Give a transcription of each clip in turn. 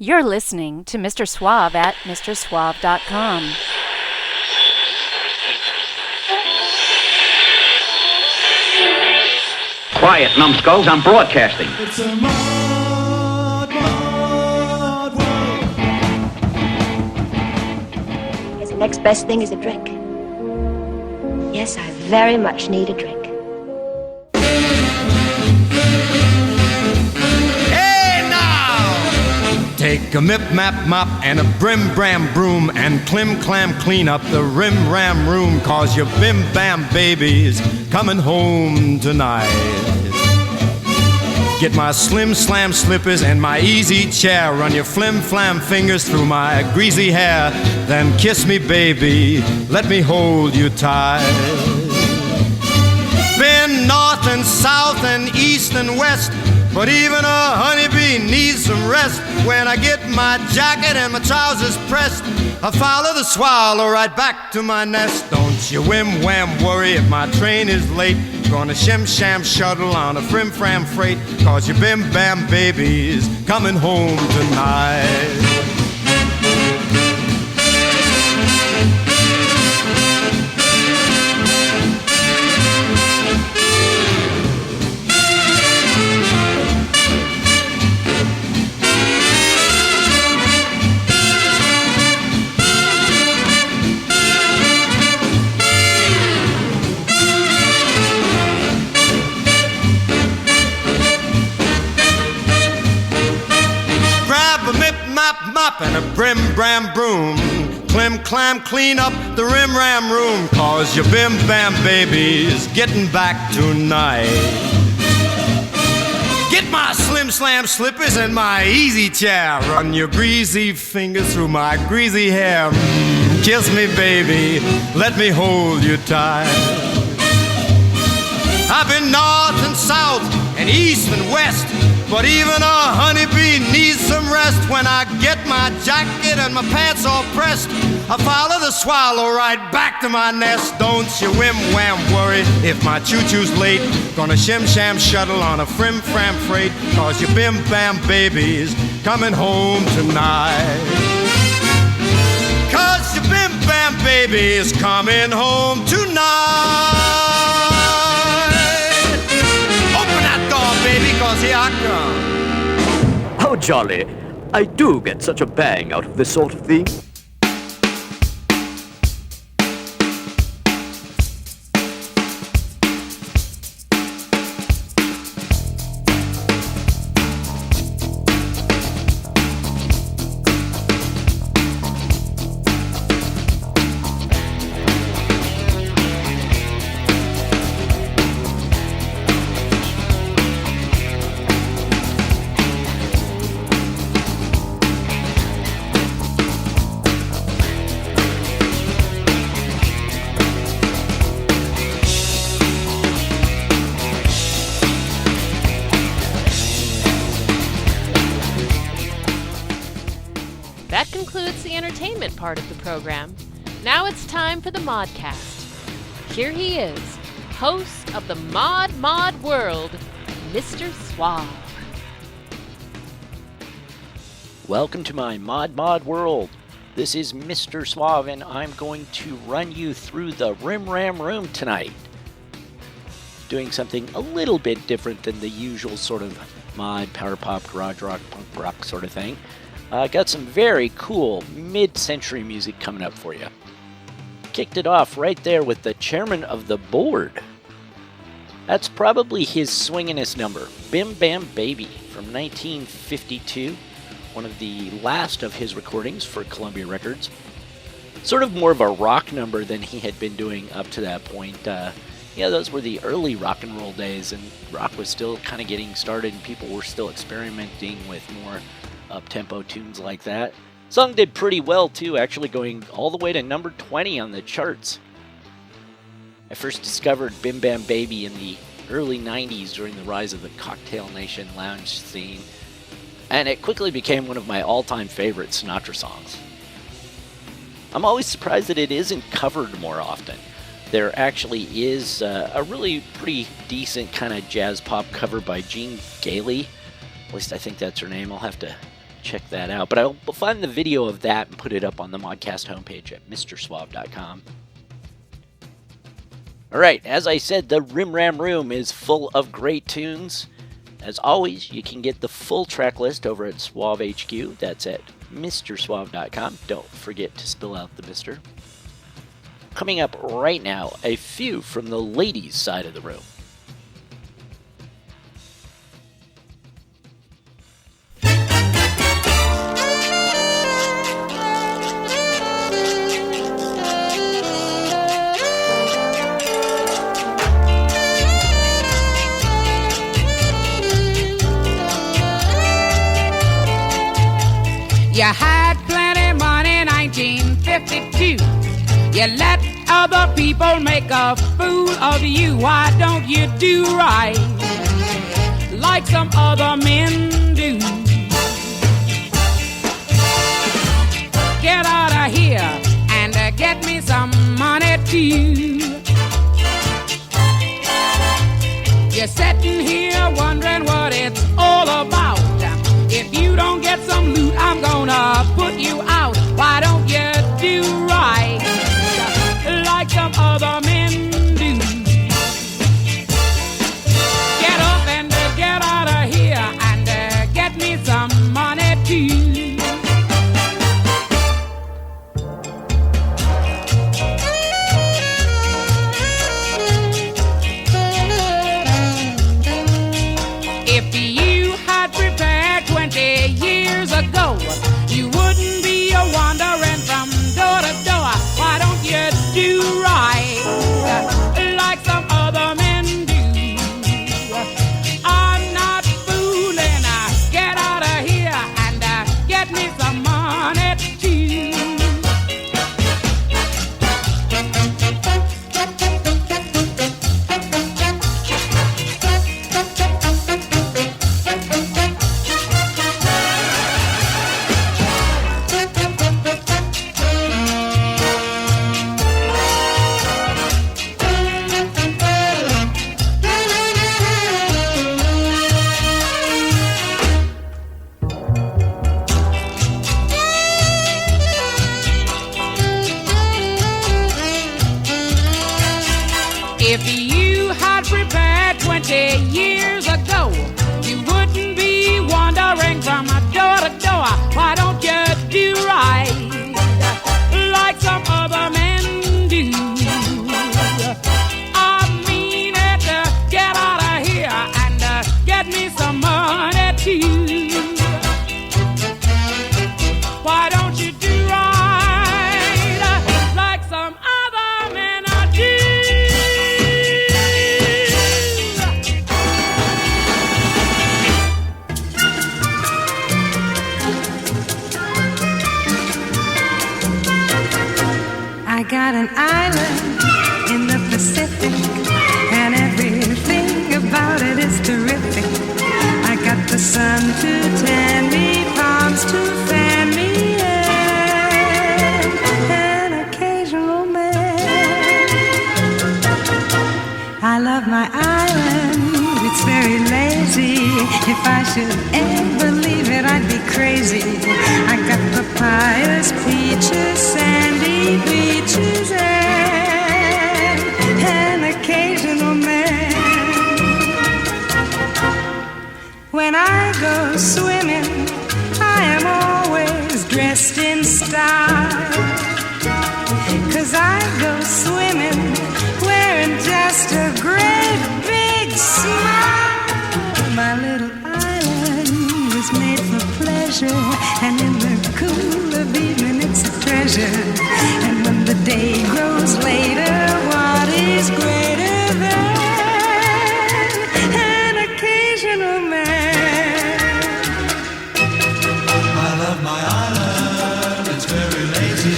You're listening to Mr. Suave at MrSuave.com. Quiet, numbskulls, I'm broadcasting. It's a mod world. Yes, the next best thing is a drink. Yes, I very much need a drink. Take a mop and a brim-bram broom and clim-clam clean up the rim-ram room, 'cause your bim-bam baby's coming home tonight. Get my slim-slam slippers and my easy chair, run your flim-flam fingers through my greasy hair, then kiss me, baby, let me hold you tight. Been north and south and east and west, but even a honeybee needs some rest. When I get my jacket and my trousers pressed, I follow the swallow right back to my nest. Don't you whim-wham worry if my train is late. Gonna shim-sham shuttle on a frim-fram freight, 'cause your bim-bam baby's coming home tonight. Mop and a brim-bram broom, clim-clam clean up the rim-ram room, 'cause your bim-bam baby's getting back tonight. Get my slim-slam slippers and my easy chair, run your greasy fingers through my greasy hair, kiss me, baby, let me hold you tight. I've been north and south and east and west, but even a honeybee needs some rest. When I get my jacket and my pants all pressed, I follow the swallow right back to my nest. Don't you whim-wham worry if my choo-choo's late. Gonna shim-sham shuttle on a frim-fram freight, 'cause your bim-bam baby's coming home tonight. 'Cause your bim-bam baby's coming home tonight. Baby, 'cause here I come. How jolly. I do get such a bang out of this sort of thing. That concludes the entertainment part of the program. Now it's time for the Modcast. Here he is, host of the Mod World, Mr. Suave. Welcome to my Mod World. This is Mr. Suave, and I'm going to run you through the Rim-Ram Room tonight. Doing something a little bit different than the usual sort of mod, power pop, garage rock, punk rock sort of thing. Got some very cool mid-century music coming up for you. Kicked it off right there with the chairman of the board. That's probably his swinginest number, Bim Bam Baby from 1952. One of the last of his recordings for Columbia Records. Sort of more of a rock number than he had been doing up to that point. Those were the early rock and roll days, and rock was still kind of getting started, and people were still experimenting with more up-tempo tunes like that. Song did pretty well too, actually going all the way to number 20 on the charts. I first discovered Bim Bam Baby in the early 90s during the rise of the Cocktail Nation lounge scene, and it quickly became one of my all-time favorite Sinatra songs. I'm always surprised that it isn't covered more often. There actually is a really pretty decent kind of jazz pop cover by Jean Gailey. At least I think that's her name. I'll have to check that out. But I'll find the video of that and put it up on the Modcast homepage at MrSuave.com. Alright, as I said, the Rim Ram Room is full of great tunes. As always, you can get the full track list over at Suave HQ. That's at MrSuave.com. Don't forget to spill out the Mister. Coming up right now, a few from the ladies' side of the room. You had plenty money in 1952. You let other people make a fool of you. Why don't you do right like some other men do? Get out of here and get me some money too. You're sitting here wondering what it's all about. If you don't get some loot, I'm gonna put you out. Why don't you do right like some other men do? Get up and get out of here and get me some money too. If you had prepared 20 years ago, you wouldn't be wandering from door to door. Why don't you do right like some other men do? I'm not fooling. Get out of here and get me some money too. If you had prepared 20 years ago, you wouldn't be wandering from door to door. Why don't you do right like some other men do? I mean it, get out of here and get me some money too. Why don't you do right like some other men do? I got an island in the Pacific, and everything about it is terrific. I got the sun to tan me, palms to fan me, and an occasional man. I love my island, it's very lazy. If I should ever leave it, I'd be crazy. I got papayas, peaches, sandy beaches, and an occasional man. When I go swimming, I am always dressed in style, 'cause I go swimming wearing just a great big smile. My little island was made for pleasure, and in the cool of evening it's a treasure. And when the day grows later, what is greater than an occasional man? I love my island, it's very lazy.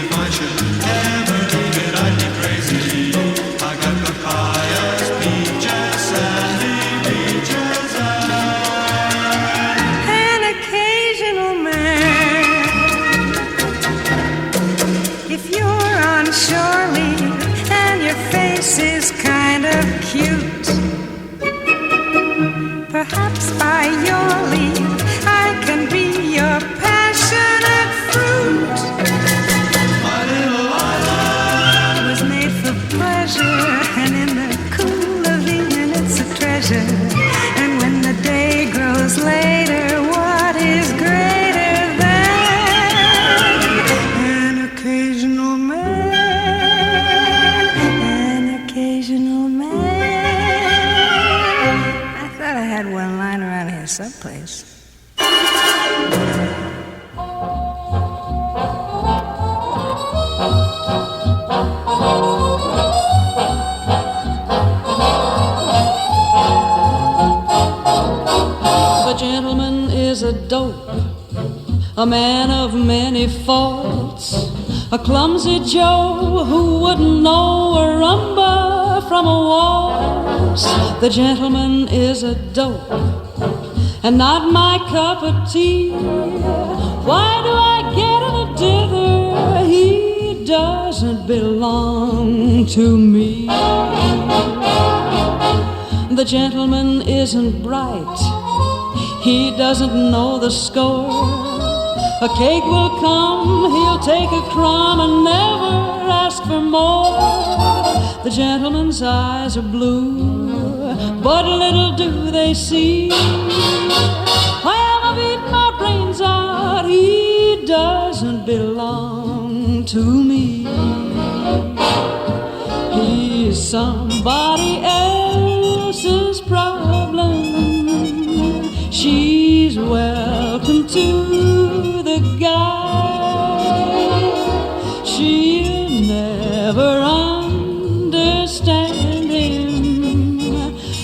If I should ever leave it, I'd be crazy. I got papayas, peaches, sandy beaches, An occasional man. If you're on shore a man of many faults, a clumsy Joe who wouldn't know a rumba from a waltz. The gentleman is a dope and not my cup of tea. Why do I get in a dither? He doesn't belong to me. The gentleman isn't bright, he doesn't know the score. A cake will come, he'll take a crumb and never ask for more. The gentleman's eyes are blue, but little do they see. Well, I've eaten my brains out, he doesn't belong to me. He's somebody else's problem. She's welcome to the guy. She'll never understand him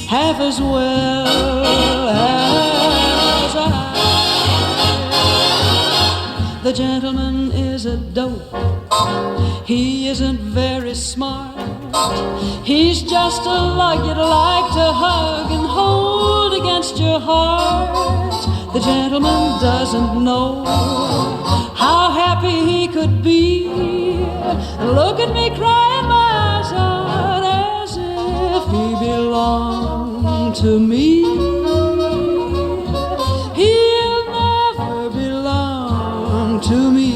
half as well as I. The gentleman is a dope. He isn't very smart. He's just a lug you'd like to hug and hold against your heart. The gentleman doesn't know how happy he could be. Look at me crying my eyes out as if he belonged to me. He'll never belong to me.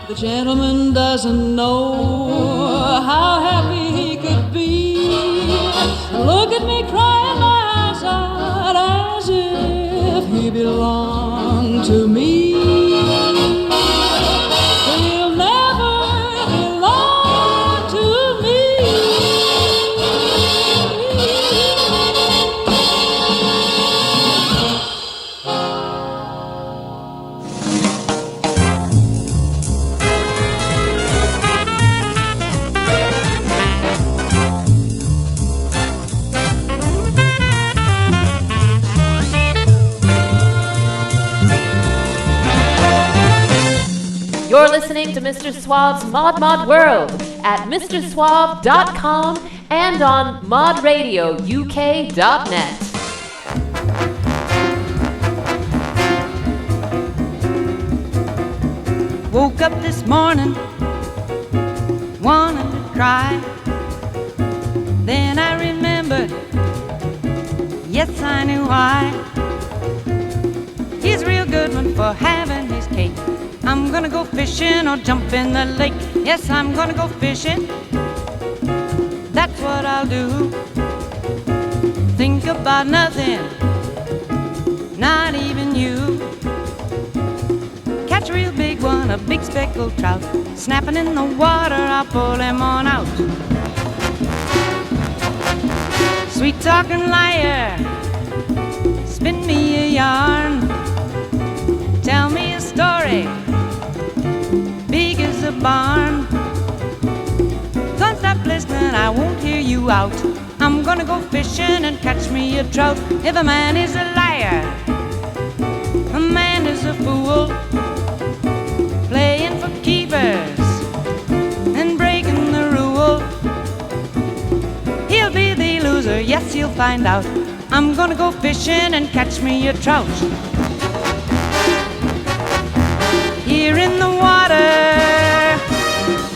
The gentleman doesn't know how happy he could be. Look at me crying my eyes out as if he belonged to me. He'll never belong to me. You're listening to Mr. Suave's Mod World at MrSuave.com and on modradiouk.net. Woke up this morning, wanted to cry. Then I remembered, yes, I knew why. He's a real good one for having his cake. I'm gonna go fishing or jump in the lake. Yes, I'm gonna go fishing. That's what I'll do. Think about nothing, not even you. Catch a real big one, a big speckled trout. Snapping in the water, I'll pull him on out. Sweet talking liar, spin me a yarn. Tell me a story, big as a barn. Don't stop listening, I won't hear you out. I'm gonna go fishing and catch me a trout. If a man is a liar, a man is a fool, playing for keepers and breaking the rule. He'll be the loser, yes, you'll find out. I'm gonna go fishing and catch me a trout. Here in the water,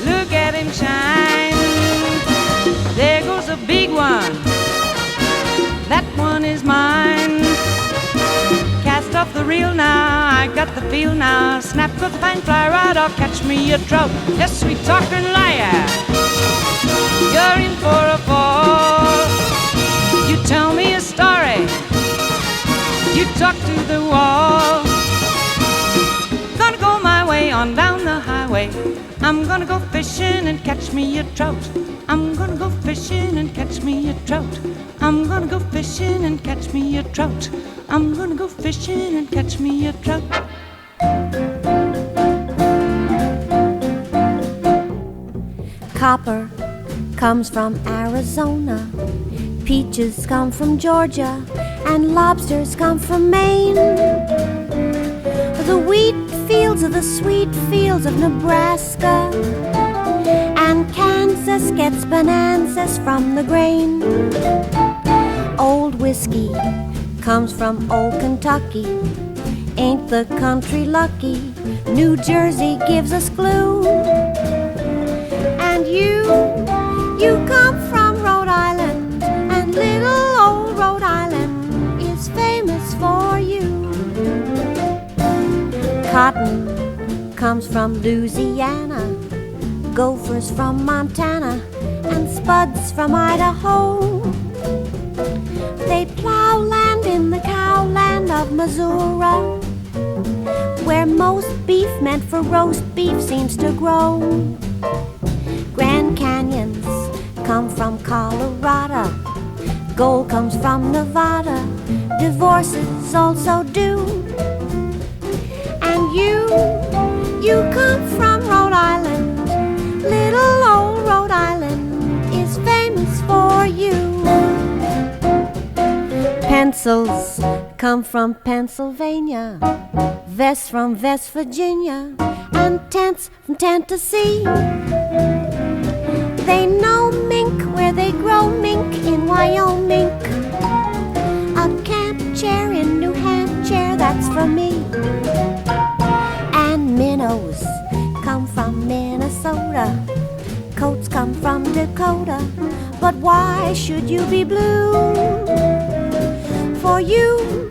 look at him shine. There goes a big one, that one is mine. Cast off the reel now, I got the feel now. Snap goes the fine fly rod, I'll catch me a trout. Yes, sweet talking liar, you're in for a fall. You tell me a story, you talk to the wall. Gonna go my way on down the highway. I'm gonna go fishing and catch me a trout. I'm gonna go fishing and catch me a trout. I'm gonna go fishing and catch me a trout. I'm gonna go fishing and catch me a trout. Copper comes from Arizona, peaches come from Georgia, and lobsters come from Maine. The wheat fields are the sweet fields of Nebraska, and Kansas gets bonanzas from the grain. Old whiskey comes from old Kentucky, ain't the country lucky? New Jersey gives us glue. And you come from Rhode Island, and little old Rhode Island is famous for you. Cotton comes from Louisiana, gophers from Montana, and spuds from Idaho. They plow land in the cowland of Missouri, where most beef meant for roast beef seems to grow. Grand Canyons come from Colorado, gold comes from Nevada, divorces also do. And you come from Rhode Island, little old Rhode Island is famous for you. Pencils come from Pennsylvania, vests from West Virginia, and tents from Tennessee. They know mink where they grow mink in Wyoming. A camp chair in New Hampshire, that's for me. And minnows come from Minnesota, coats come from Dakota, but why should you be blue? For you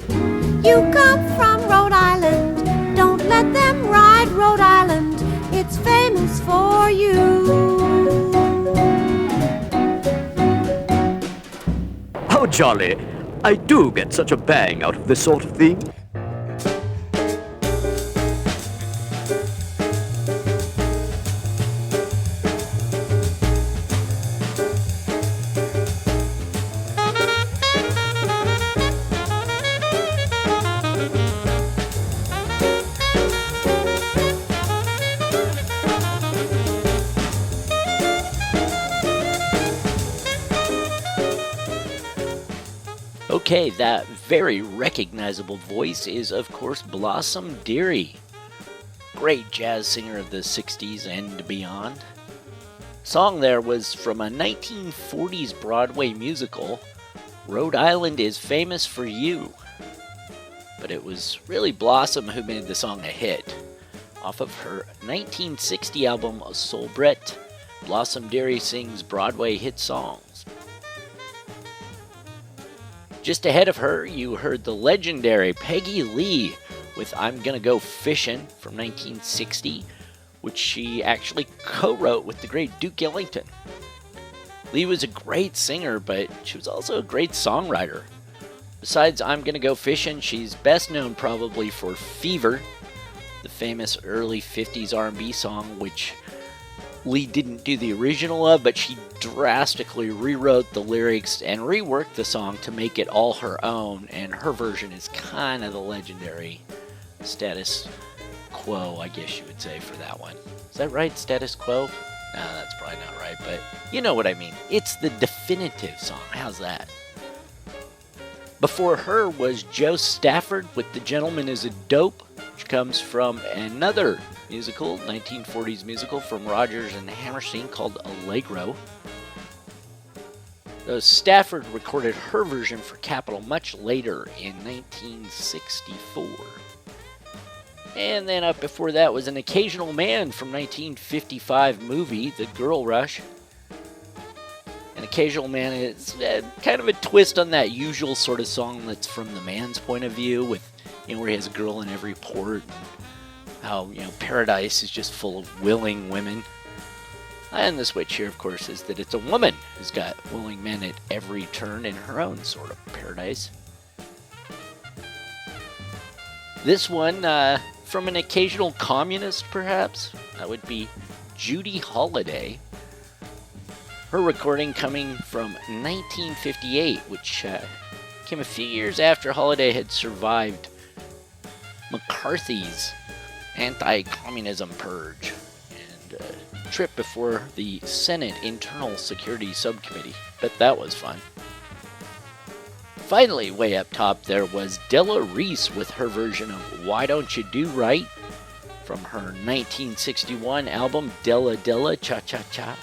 come from Rhode Island, don't let them ride Rhode Island, it's famous for you. How jolly! I do get such a bang out of this sort of thing. Okay, that very recognizable voice is, of course, Blossom Dearie. Great jazz singer of the 60s and beyond. Song there was from a 1940s Broadway musical, Rhode Island is Famous for You. But it was really Blossom who made the song a hit. Off of her 1960 album, Soubrette, Blossom Dearie sings Broadway hit songs. Just ahead of her, you heard the legendary Peggy Lee with I'm Gonna Go Fishin' from 1960, which she actually co-wrote with the great Duke Ellington. Lee was a great singer, but she was also a great songwriter. Besides I'm Gonna Go Fishin', she's best known probably for Fever, the famous early 50s R&B song, which Lee didn't do the original of, but she drastically rewrote the lyrics and reworked the song to make it all her own, and her version is kind of the legendary Status Quo, I guess you would say, for that one. Is that right, Status Quo? No, that's probably not right, but you know what I mean. It's the definitive song. How's that? Before her was Joe Stafford with The Gentleman is a Dope, which comes from another musical, 1940s musical from Rodgers and Hammerstein called Allegro. Though Stafford recorded her version for Capitol much later in 1964. And then up before that was An Occasional Man from 1955 movie, The Girl Rush. An Occasional Man is kind of a twist on that usual sort of song that's from the man's point of view, with, where he has a girl in every port, and how, paradise is just full of willing women. And the switch here, of course, is that it's a woman who's got willing men at every turn in her own sort of paradise. This one, from An Occasional Communist, perhaps, that would be Judy Holliday. Her recording coming from 1958, which came a few years after Holliday had survived McCarthy's anti-communism purge. And trip before the Senate Internal Security Subcommittee. Bet that was fun. Finally, way up top, there was Della Reese with her version of Why Don't You Do Right from her 1961 album Della Della Cha Cha Cha.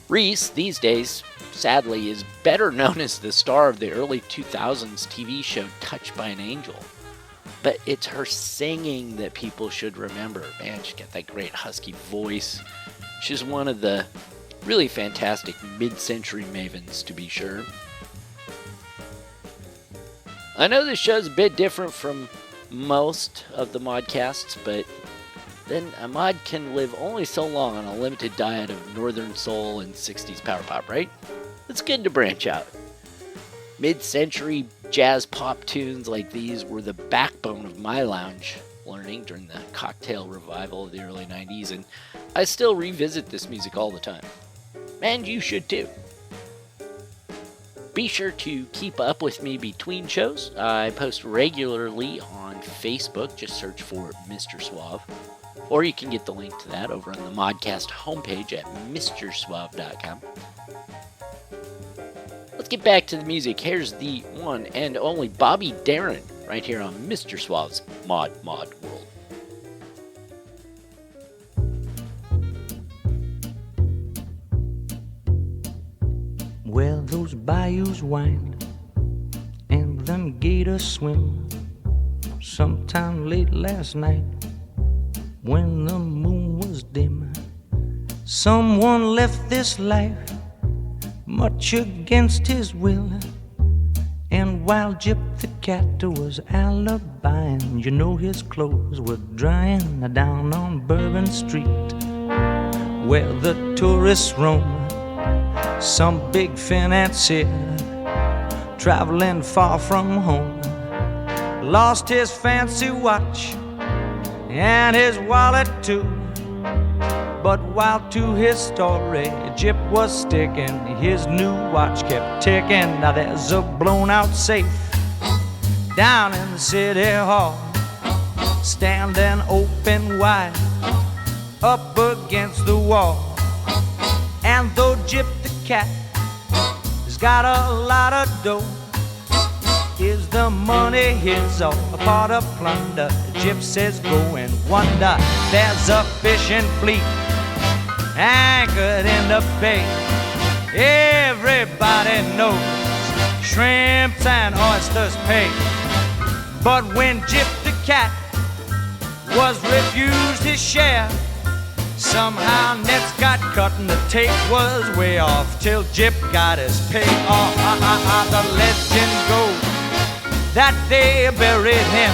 Reese, these days, sadly, is better known as the star of the early 2000s TV show Touched by an Angel. But it's her singing that people should remember. Man, she's got that great husky voice. She's one of the really fantastic mid-century mavens, to be sure. I know this show's a bit different from most of the modcasts, but then a mod can live only so long on a limited diet of northern soul and 60s power pop, right? It's good to branch out. Mid-century jazz pop tunes like these were the backbone of my lounge learning during the cocktail revival of the early 90s, and I still revisit this music all the time. And you should too. Be sure to keep up with me between shows. I post regularly on Facebook. Just search for Mr. Suave. Or you can get the link to that over on the Modcast homepage at mrsuave.com. Let's get back to the music. Here's the one and only Bobby Darin right here on Mr. Suave's Mod World. Well, those bayous wind and them gators swim. Sometime late last night when the moon was dim, someone left this life much against his will. And while Jip the cat was alibiing, you know his clothes were drying down on Bourbon Street, where the tourists roam. Some big financier traveling far from home lost his fancy watch and his wallet too. But while to his story Jip was sticking, his new watch kept ticking. Now there's a blown out safe down in the city hall, standing open wide up against the wall. And though Jip the cat has got a lot of dough, is the money his or a part of plunder? Jip says go and wonder. There's a fishing fleet anchored in the bay. Everybody knows shrimps and oysters pay. But when Jip the cat was refused his share, somehow nets got cut and the tape was way off till Jip got his pay off. The legend goes that they buried him,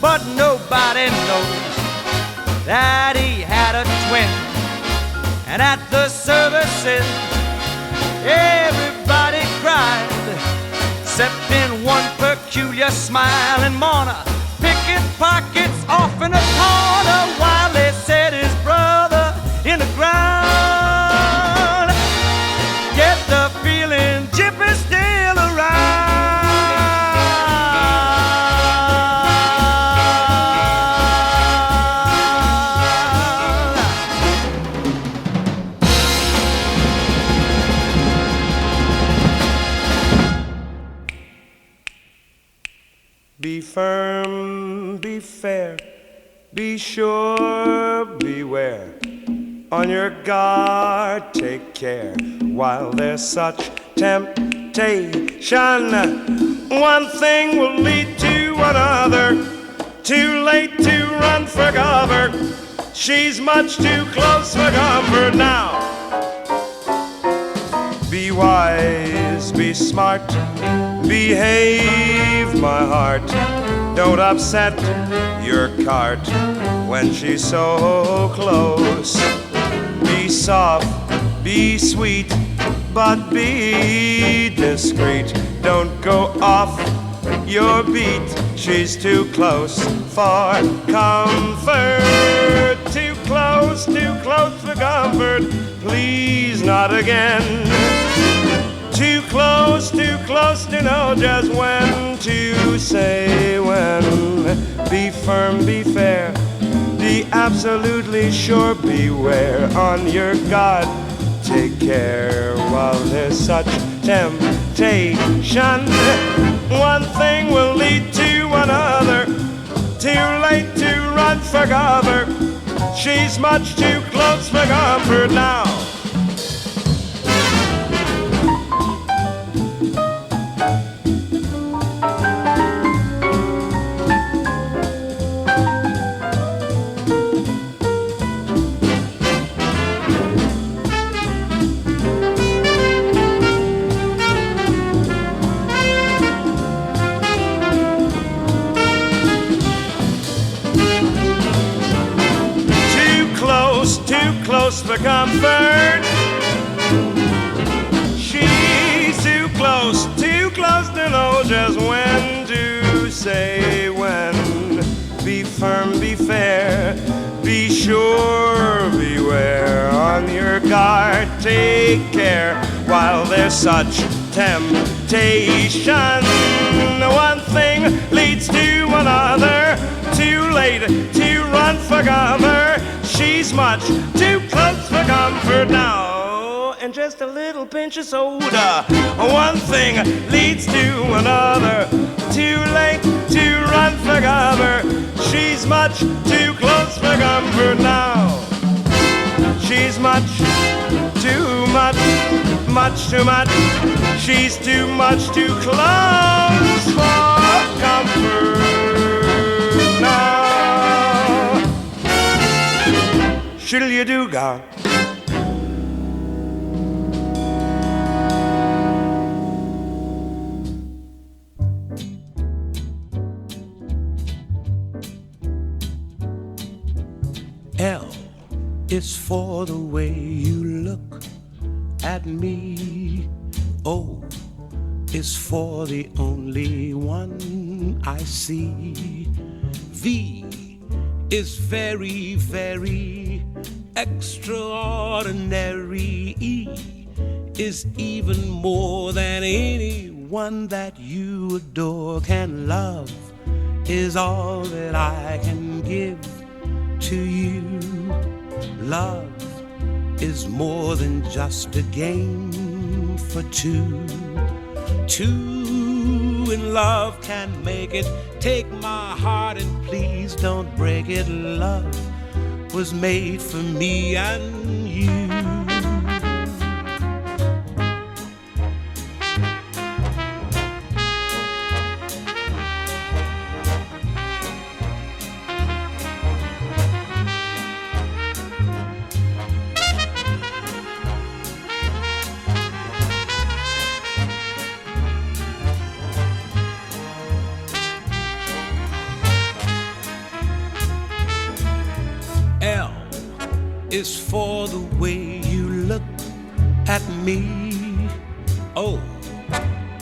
but nobody knows that he had a twin. And at the services everybody cried, except in one peculiar smiling mourner, picking pockets off in a corner while they set his brother in the ground. Get the feeling Jip is still around. Be firm, be fair, be sure, beware. On your guard, take care, while there's such temptation. One thing will lead to another. Too late to run for cover. She's much too close for comfort now. Be wise, be smart, behave, my heart. Don't upset your cart when she's so close. Be soft, be sweet, but be discreet. Don't go off your beat. She's too close for comfort. Too close for comfort. Please not again. Too close to know just when to say when. Be firm, be fair, be absolutely sure. Beware, on your guard, take care while there's such temptation. One thing will lead to another. Too late to run for cover. She's much too close for comfort now. Close for comfort. She's too close to know just when to say when. Be firm, be fair, be sure, beware. On your guard, take care while there's such temptation. One thing leads to another. Too late to run for cover. She's much too close for comfort now. And just a little pinch of soda. One thing leads to another. Too late to run for cover. She's much too close for comfort now. She's much too much too much. She's too much too close for comfort now. Shiddle you do, God. L is for the way you look at me. O is for the only one I see. V is very, very extraordinary. E is even more than anyone that you adore can love. Is all that I can give to you. Love is more than just a game for two. Two in love can make it. Take my heart and please don't break it. Love was made for me and you. Is for the way you look at me. O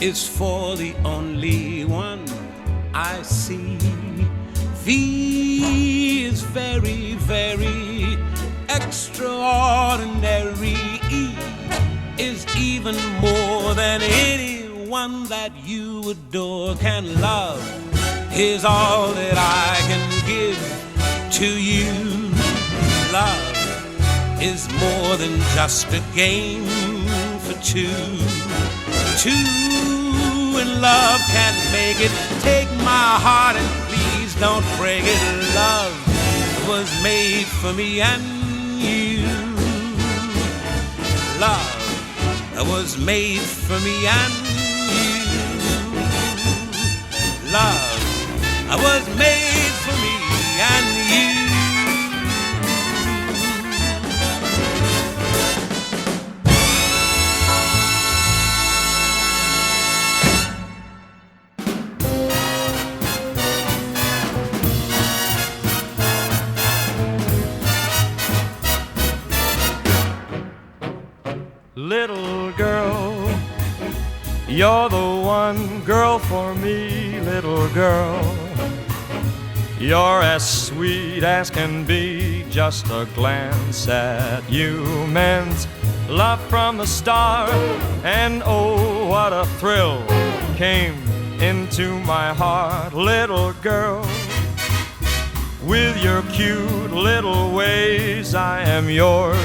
is for the only one I see. V is very, very extraordinary. E is even more than anyone that you adore can love. Is all that I can give to you. Love is more than just a game for two. Two in love can make it. Take my heart and please don't break it. Love was made for me and you. Love was made for me and you. Love was made for me and you. Little girl, you're the one girl for me, little girl. You're as sweet as can be, just a glance at you meant love from the start. And oh, what a thrill came into my heart, little girl. With your cute little ways, I am yours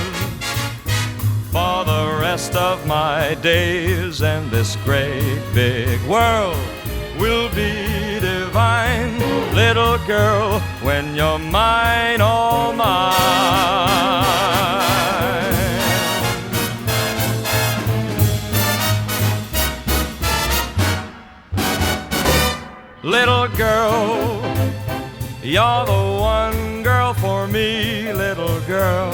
for the rest of my days, and this great big world will be divine, little girl, when you're mine, all mine. Little girl, you're the one girl for me, little girl.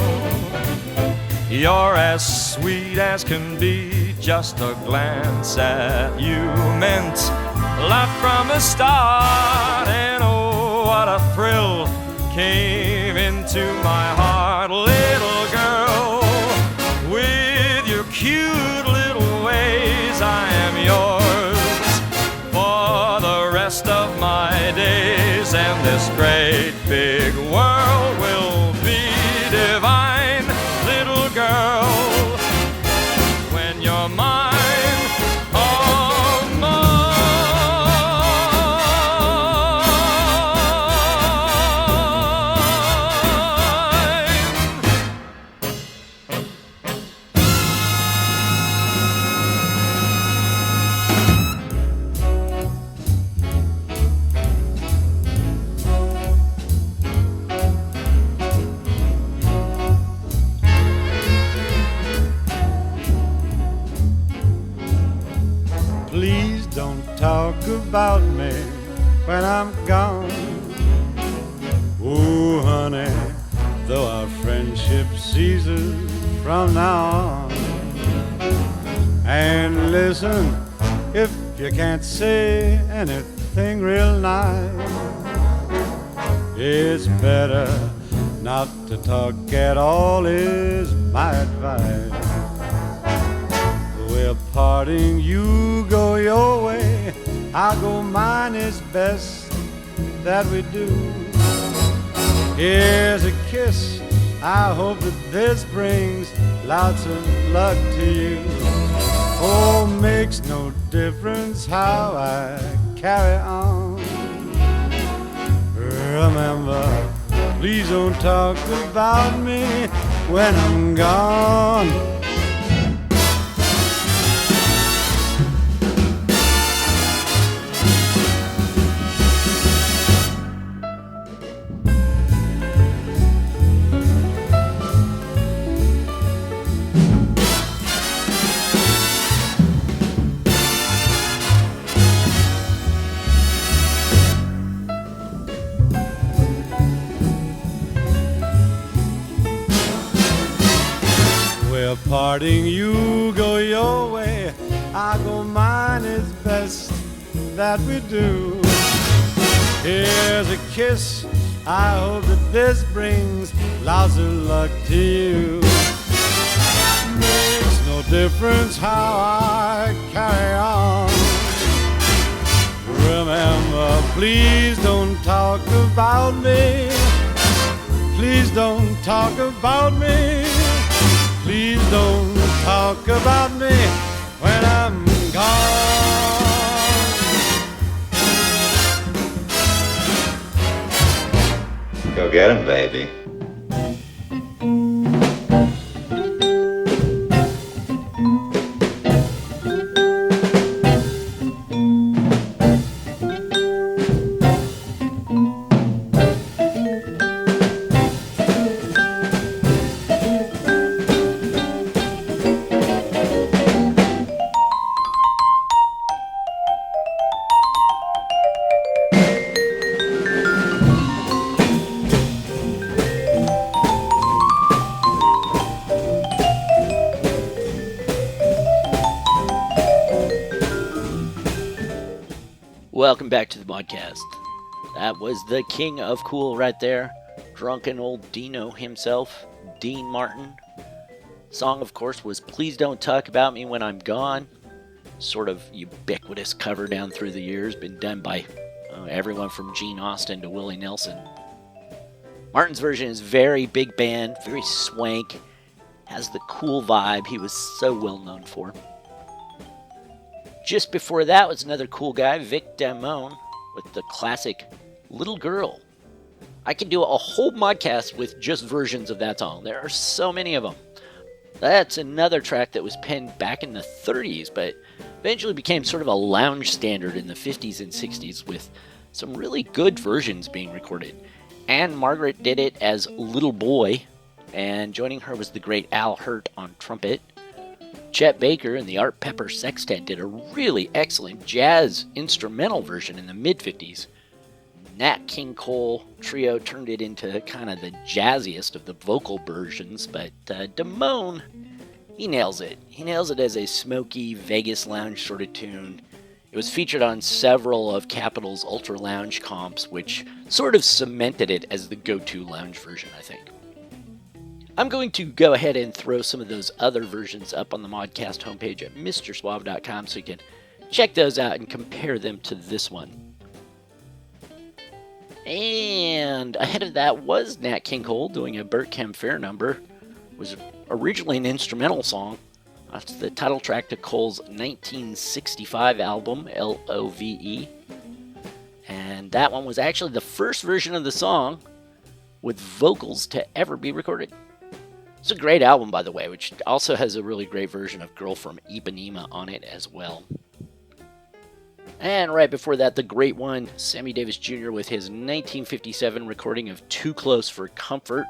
You're as sweet as can be, just a glance at you meant love from the start. And oh, what a thrill came into my heart, little girl. With your cute little ways, I am yours for the rest of my days, and this great big world will be divine, little girl, when you're mine, all mine. Please don't talk about me when I'm gone. Oh, honey, though our friendship ceases from now on. And listen, if you can't say anything real nice, it's better not to talk at all, is my advice. We're parting, you go your way, I'll go mine, it's best that we do. Here's a kiss, I hope that this brings lots of luck to you. Oh, makes no difference how I carry on. Remember, please don't talk about me when I'm gone. Parting, you go your way, I go mine, it's best that we do. Here's a kiss, I hope that this brings lots of luck to you. Makes no difference how I carry on. Remember, please don't talk about me. Please don't talk about me. Please don't talk about me when I'm gone. Go get him, baby. Welcome back to the Modcast. That was the king of cool right there. Drunken old Dino himself, Dean Martin. Song, of course, was Please Don't Talk About Me When I'm Gone. Sort of ubiquitous cover down through the years. Been done by everyone from Gene Austin to Willie Nelson. Martin's version is very big band, very swank. Has the cool vibe he was so well known for. Just before that was another cool guy, Vic Damone, with the classic Little Girl. I could do a whole modcast with just versions of that song. There are so many of them. That's another track that was penned back in the 30s, but eventually became sort of a lounge standard in the 50s and 60s with some really good versions being recorded. Anne Margaret did it as Little Boy, and joining her was the great Al Hirt on trumpet. Chet Baker and the Art Pepper Sextet did a really excellent jazz instrumental version in the mid-50s. Nat King Cole Trio turned it into kind of the jazziest of the vocal versions, but Damone, he nails it. He nails it as a smoky Vegas lounge sort of tune. It was featured on several of Capitol's Ultra Lounge comps, which sort of cemented it as the go-to lounge version, I think. I'm going to go ahead and throw some of those other versions up on the Modcast homepage at MrSuave.com so you can check those out and compare them to this one. And ahead of that was Nat King Cole doing a Burt Kemp Fair number. It was originally an instrumental song. That's the title track to Cole's 1965 album, Love. And that one was actually the first version of the song with vocals to ever be recorded. It's a great album, by the way, which also has a really great version of Girl from Ipanema on it as well. And right before that, the great one, Sammy Davis Jr. with his 1957 recording of Too Close for Comfort.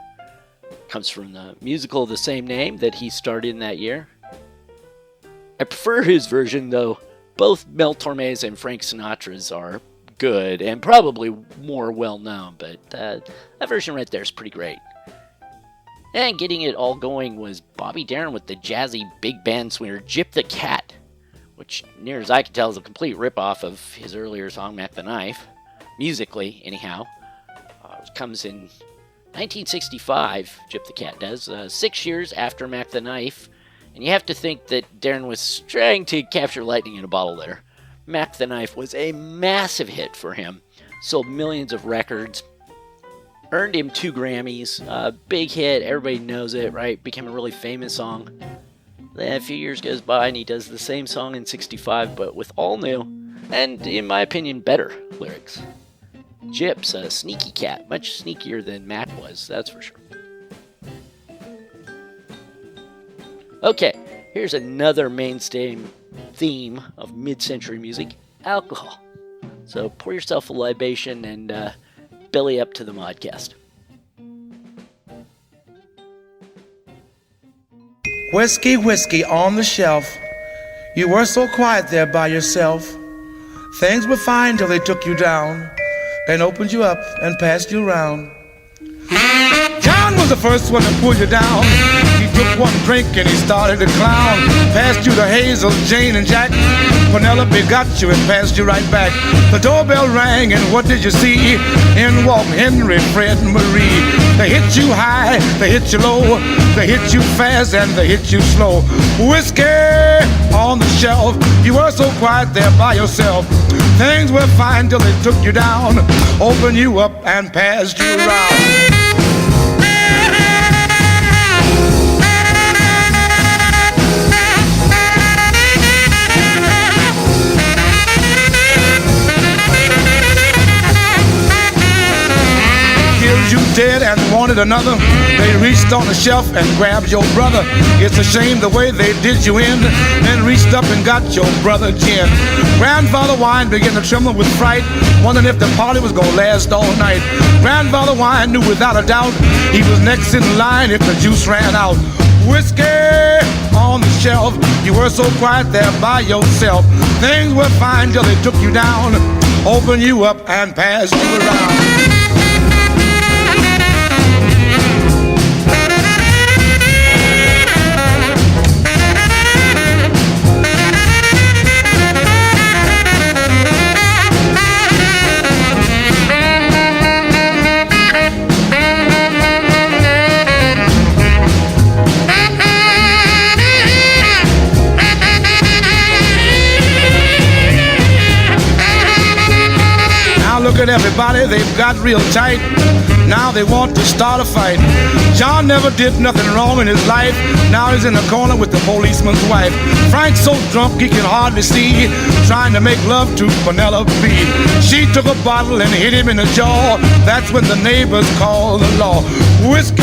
Comes from the musical of the same name that he starred in that year. I prefer his version, though. Both Mel Torme's and Frank Sinatra's are good and probably more well-known, but that version right there is pretty great. And getting it all going was Bobby Darin with the jazzy big band swinger Gyp the Cat, which, near as I can tell, is a complete ripoff of his earlier song, Mac the Knife. Musically, anyhow. It comes in 1965, Gyp the Cat does, 6 years after Mac the Knife. And you have to think that Darin was trying to capture lightning in a bottle there. Mac the Knife was a massive hit for him. Sold millions of records. Earned him 2 Grammys. Big hit, everybody knows it, right? Became a really famous song. Then a few years goes by and he does the same song in 65, but with all new, and in my opinion, better lyrics. Gyp's a sneaky cat, much sneakier than Mac was, that's for sure. Okay, here's another mainstay theme of mid-century music, alcohol. So pour yourself a libation and belly up to the Modcast. Whiskey, whiskey on the shelf. You were so quiet there by yourself. Things were fine till they took you down and opened you up and passed you around. John was the first one to pull you down. He took one drink and he started to clown. Passed you to Hazel, Jane, and Jack. Penelope got you and passed you right back. The doorbell rang and what did you see? In walked Henry, Fred, and Marie. They hit you high, they hit you low. They hit you fast and they hit you slow. Whiskey on the shelf. You were so quiet there by yourself. Things were fine till they took you down. Opened you up and passed you around. You dead and wanted another. They reached on the shelf and grabbed your brother. It's a shame the way they did you in. Then reached up and got your brother gin. Grandfather Wine began to tremble with fright, wondering if the party was gonna last all night. Grandfather Wine knew without a doubt he was next in line if the juice ran out. Whiskey on the shelf. You were so quiet there by yourself. Things were fine till they took you down, opened you up and passed you around. Look at everybody, they've got real tight. Now they want to start a fight. John never did nothing wrong in his life. Now he's in the corner with the policeman's wife. Frank's so drunk he can hardly see, trying to make love to Penelope. She took a bottle and hit him in the jaw. That's when the neighbors called the law. Whiskey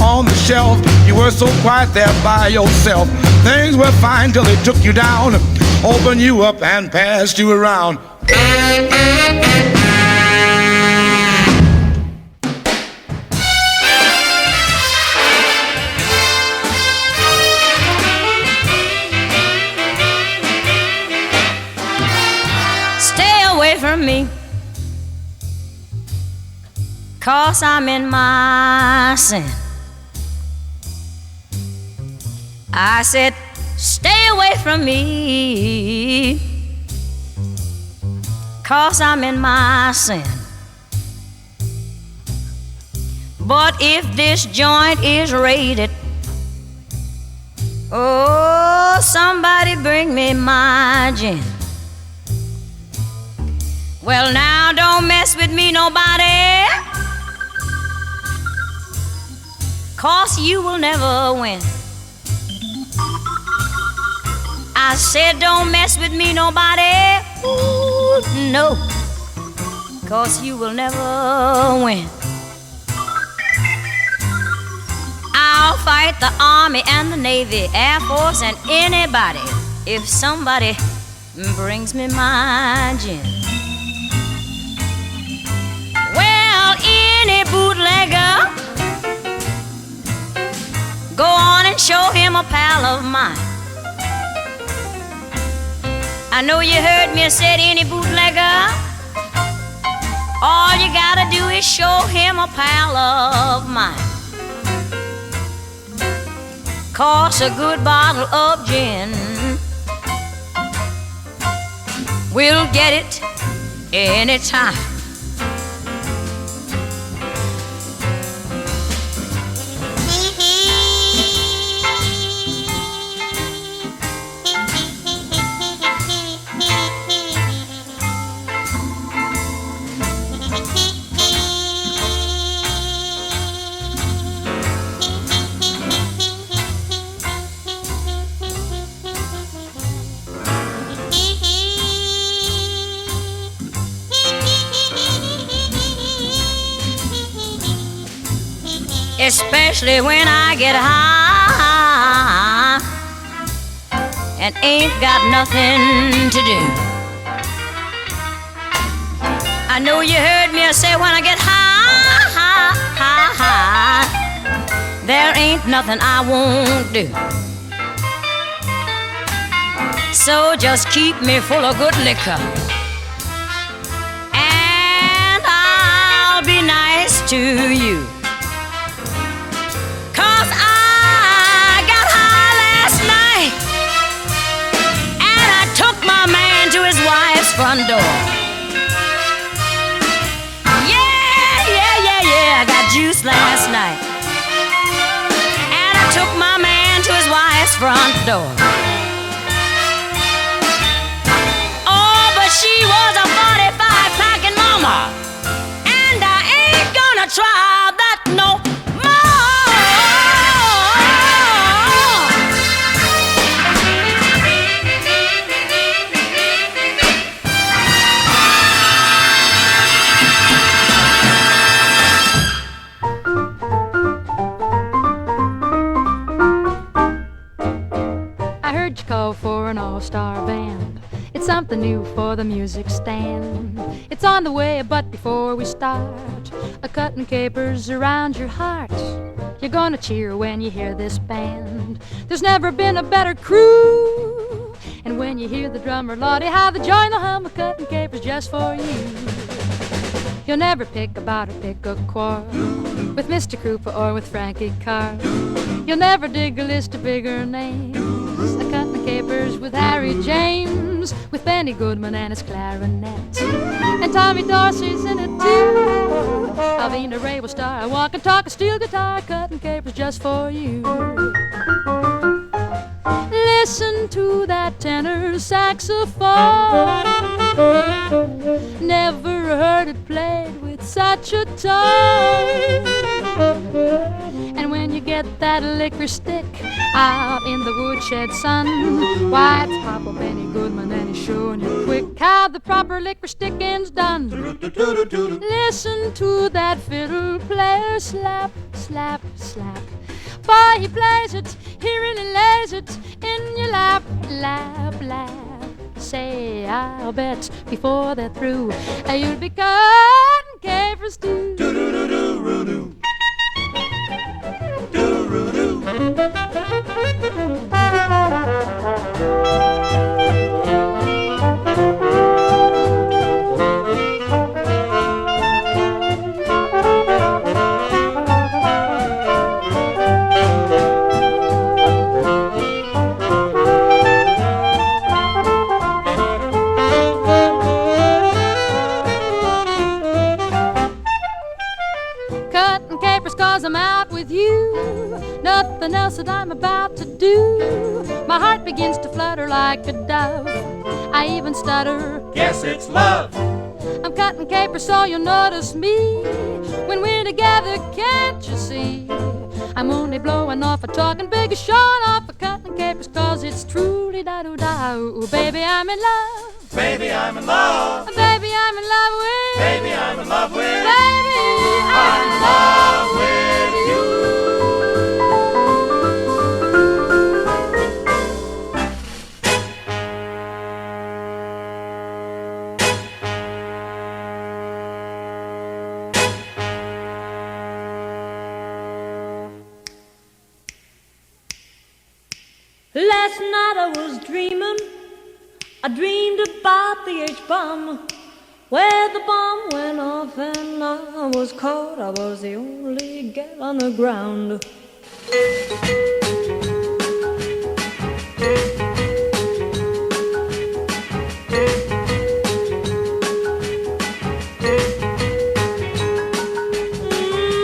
on the shelf, you were so quiet there by yourself. Things were fine till they took you down, opened you up and passed you around. Stay away from me, 'cause I'm in my sin. I said, stay away from me, 'cause I'm in my sin. But if this joint is raided, oh, somebody bring me my gin. Well, now don't mess with me, nobody, 'cause you will never win. I said don't mess with me, nobody, ooh, no, 'cause you will never win. I'll fight the Army and the Navy, Air Force and anybody if somebody brings me my gin. Well, any bootlegger, go on and show him a pal of mine. I know you heard me say any bootlegger, all you gotta do is show him a pal of mine. 'Cause a good bottle of gin will get it anytime. Especially when I get high and ain't got nothing to do. I know you heard me say when I get high, there ain't nothing I won't do. So just keep me full of good liquor and I'll be nice to you. 'Cause I got high last night and I took my man to his wife's front door. Yeah, I got juice last night and I took my man to his wife's front door. Oh, but she was a 45 packing mama and I ain't gonna try that no more. Call for an all-star band. It's something new for the music stand. It's on the way, but before we start, a cutting capers around your heart. You're gonna cheer when you hear this band. There's never been a better crew. And when you hear the drummer, Lottie, how the join the hum of cutting capers just for you. You'll never pick about or pick a quarrel with Mr. Cooper or with Frankie Carr. You'll never dig a list of bigger names. A cutting capers with Harry James, with Benny Goodman and his clarinet, and Tommy Dorsey's in it too. Alvina Ray will star, a walk and talk, a steel guitar, cutting capers just for you. Listen to that tenor saxophone. Never heard it played with such a time. And when you get that licorice stick out in the woodshed sun, why, it's Papa Benny Goodman and he's showing you quick how the proper licorice sticking's done. Listen to that fiddle player slap, slap, slap. Boy, he plays it, he really lays it in your lap, lap, lap. Say, I'll bet before they're through, you'll be cutting capers too. Do-do-do-do-do-do. Do-do-do. I'm out with you, nothing else that I'm about to do. My heart begins to flutter like a dove. I even stutter, Guess it's love. I'm cutting capers so you'll notice me when we're together, can't you see? I'm only blowing off a talking big, showing off a cutting capers, cause it's truly da-do-da. Ooh, baby, I'm in love. Baby, I'm in love. Baby, I'm in love with. Baby, I'm in love with. Baby, I'm in love with you. Last night I was dreaming. I dreamed about the H-bomb, where the bomb went off and I was caught. I was the only gal on the ground.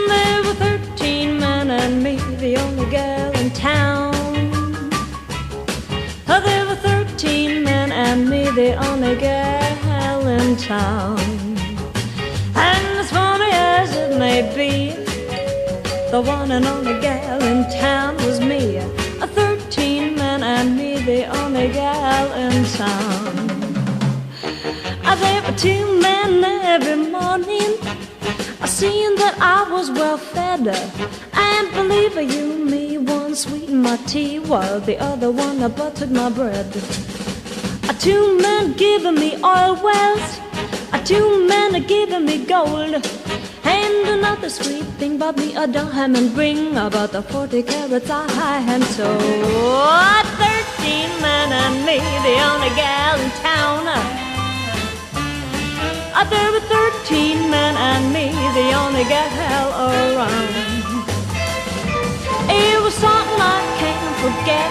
There were 13 men and me, the only gal in town. There were 13 men and me, the only gal in town. And as funny as it may be, the one and only gal in town was me. 13 men and me, the only gal in town. There were 2 men every morning, seeing that I was well fed. And believe you me, one sweetened my tea while the other one buttered my bread. 2 men giving me oil wells, 2 men giving me gold, and another sweet thing bought me a diamond ring, about the 40 carats I had sold. 13 men and me, the only gal in town. There were 13 men and me, the only gal around. It was something I can't forget,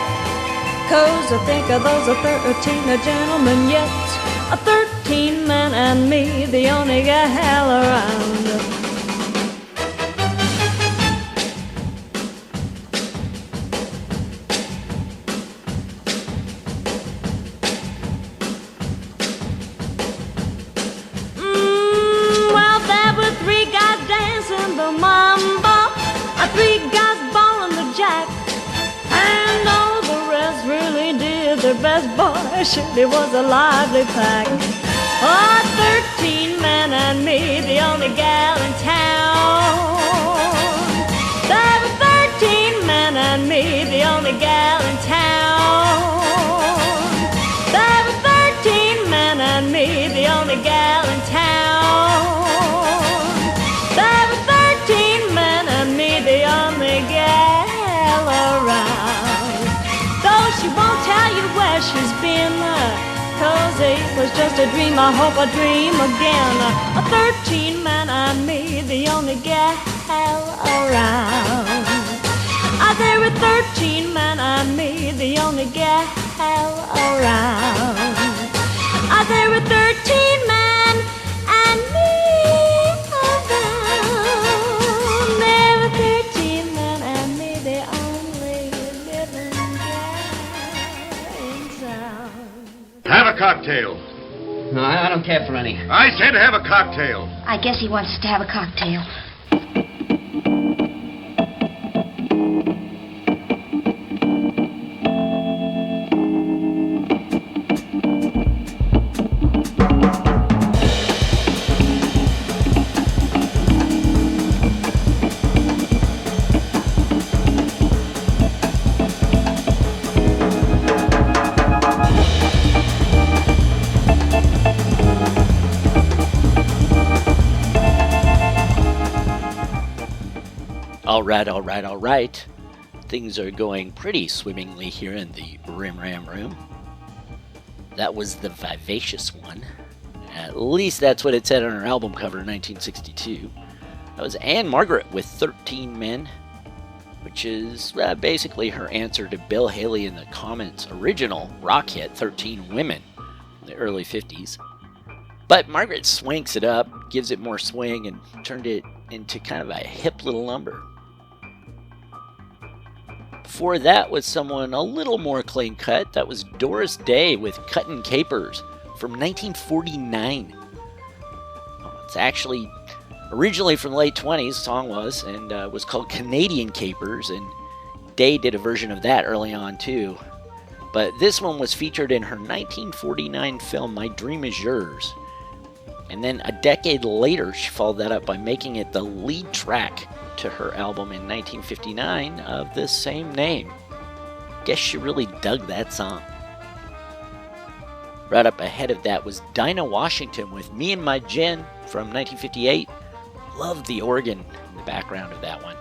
'cause I think of those 13 gentlemen yet. 13 men and me, the only gal around. Well, there were 3 guys dancing the mambo, 3 guys balling the jack, and all the rest really did their best. Boy, shit, it was a lively pack. 13 men and me, the only gal in town. There were 13 men and me, the only gal in town. There were 13 men and me, the only gal in town. There were 13 men and me, the only gal around. Though she won't tell you where she's been, 'cause it was just a dream, I hope I dream again. 13 men and me, the only gal around. There were 13 men and me, the only gal around. There were 13 men and me around. There were 13 men and me, the only living gal in town. Have a cocktail. No, I don't care for any. I said have a cocktail. I guess he wants us to have a cocktail. All right. Things are going pretty swimmingly here in the Rim Ram Room. That was the Vivacious One. At least that's what it said on her album cover in 1962. That was Anne Margaret with 13 Men, which is basically her answer to Bill Haley and the Comets' original rock hit, 13 Women, in the early 50s. But Margaret swanks it up, gives it more swing, and turned it into kind of a hip little number. Before that was someone a little more clean cut. That was Doris Day with Cuttin' Capers from 1949. It's actually originally from the late 20s, the song was, and was called Canadian Capers, and Day did a version of that early on too. But this one was featured in her 1949 film My Dream Is Yours. And then a decade later, she followed that up by making it the lead track to her album in 1959 of the same name. Guess she really dug that song. Right up ahead of that was Dinah Washington with Me and My Gin from 1958. Loved the organ in the background of that one.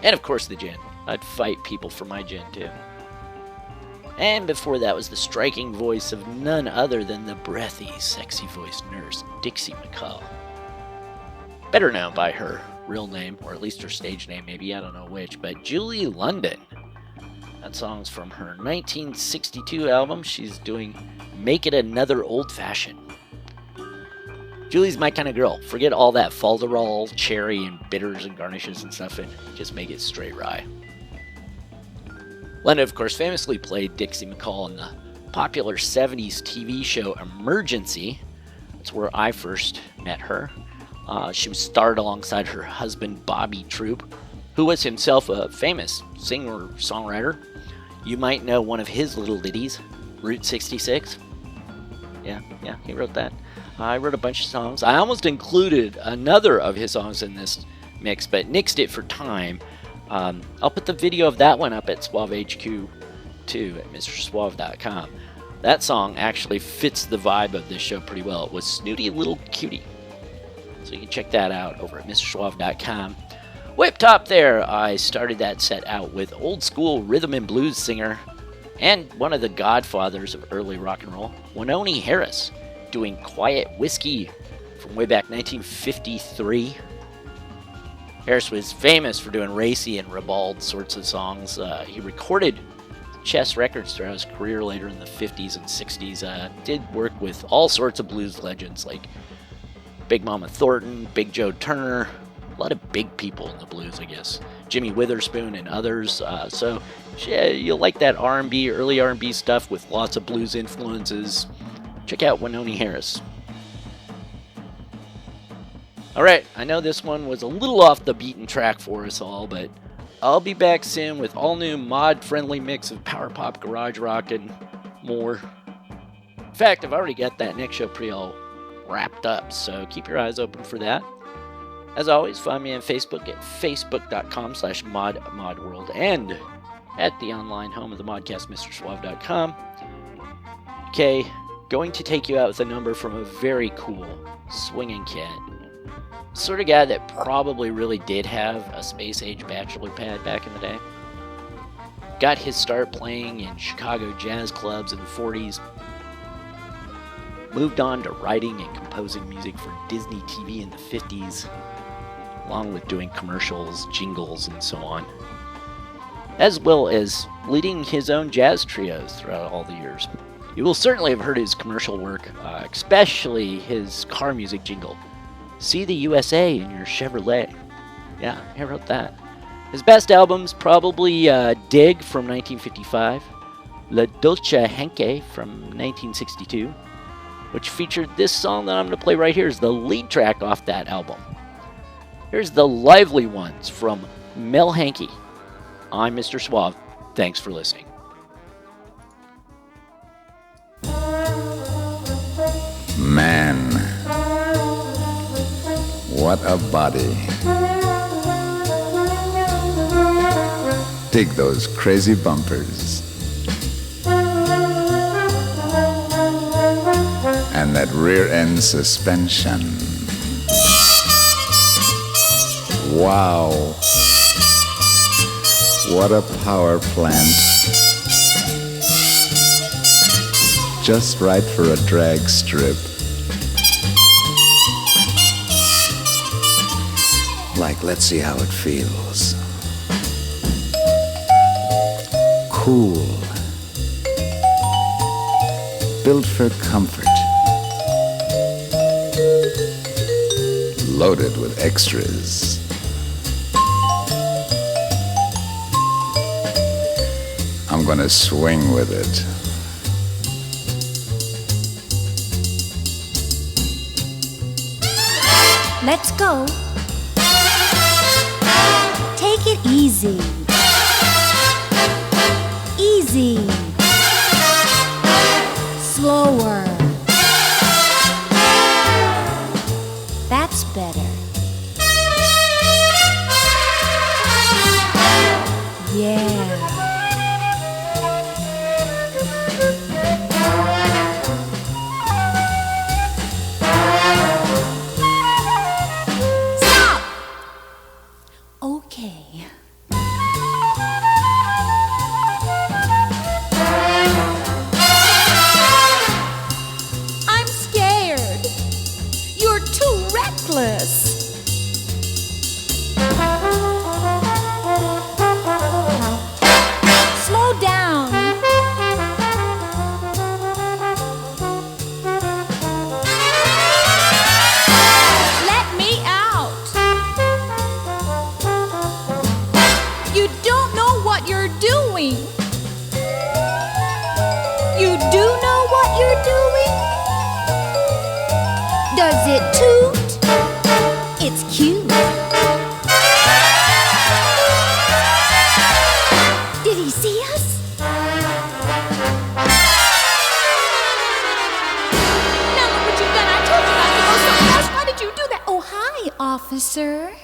And of course the gin. I'd fight people for my gin too. And before that was the striking voice of none other than the breathy, sexy-voiced nurse, Dixie McCall. Better known by her real name, or at least her stage name, maybe, I don't know which, but Julie London. That song's from her 1962 album. She's doing Make It Another Old Fashioned. Julie's my kind of girl. Forget all that falderall, cherry, and bitters and garnishes and stuff, and just make it straight rye. London, of course, famously played Dixie McCall in the popular 70s TV show Emergency. That's where I first met her. She was starred alongside her husband, Bobby Troop, who was himself a famous singer-songwriter. You might know one of his little ditties, Route 66. Yeah, he wrote that. I wrote a bunch of songs. I almost included another of his songs in this mix, but nixed it for time. I'll put the video of that one up at Suave HQ too, at MrSuave.com. That song actually fits the vibe of this show pretty well. It was Snooty Little Cutie. So you can check that out over at MrSuave.com. Whip top there, I started that set out with old school rhythm and blues singer and one of the godfathers of early rock and roll, Wynonie Harris, doing Quiet Whiskey from way back 1953. Harris was famous for doing racy and ribald sorts of songs. He recorded Chess Records throughout his career later in the 50s and 60s. Did work with all sorts of blues legends like Big Mama Thornton, Big Joe Turner, a lot of big people in the blues, I guess. Jimmy Witherspoon and others. So you'll like that R&B, early R&B stuff with lots of blues influences. Check out Wynonie Harris. Alright, I know this one was a little off the beaten track for us all, but I'll be back soon with all new mod-friendly mix of power pop, garage rock, and more. In fact, I've already got that next show pretty all wrapped up, so keep your eyes open for that. As always, find me on Facebook at facebook.com/modworld and at the online home of the Modcast, MrSuave.com. Okay, going to take you out with a number from a very cool swinging cat. Sort of guy that probably really did have a space-age bachelor pad back in the day. Got his start playing in Chicago jazz clubs in the 40s. Moved on to writing and composing music for Disney TV in the 50s, along with doing commercials, jingles, and so on, as well as leading his own jazz trios throughout all the years. You will certainly have heard his commercial work, especially his car music jingle, See the USA in your Chevrolet. Yeah, I wrote that. His best albums, probably Dig from 1955, La Dolce Henke from 1962, which featured this song that I'm going to play right here is the lead track off that album. Here's The Lively Ones from Mel Hankey. I'm Mr. Suave. Thanks for listening. Man, what a body. Dig those crazy bumpers. And that rear end suspension. Wow. What a power plant. Just right for a drag strip. Like, let's see how it feels. Cool. Built for comfort. Loaded with extras. I'm gonna swing with it. Let's go. Take it easy. Easy. Slower. That's better. Yeah. Stop! Okay. I'm scared. You're too reckless. Slow down. Let me out. You don't know what you're doing. You do know what you're doing? Does it toot? It's cute. Did he see us? Now look what you've done. I told you not to go so fast. Why did you do that? Oh, hi, officer.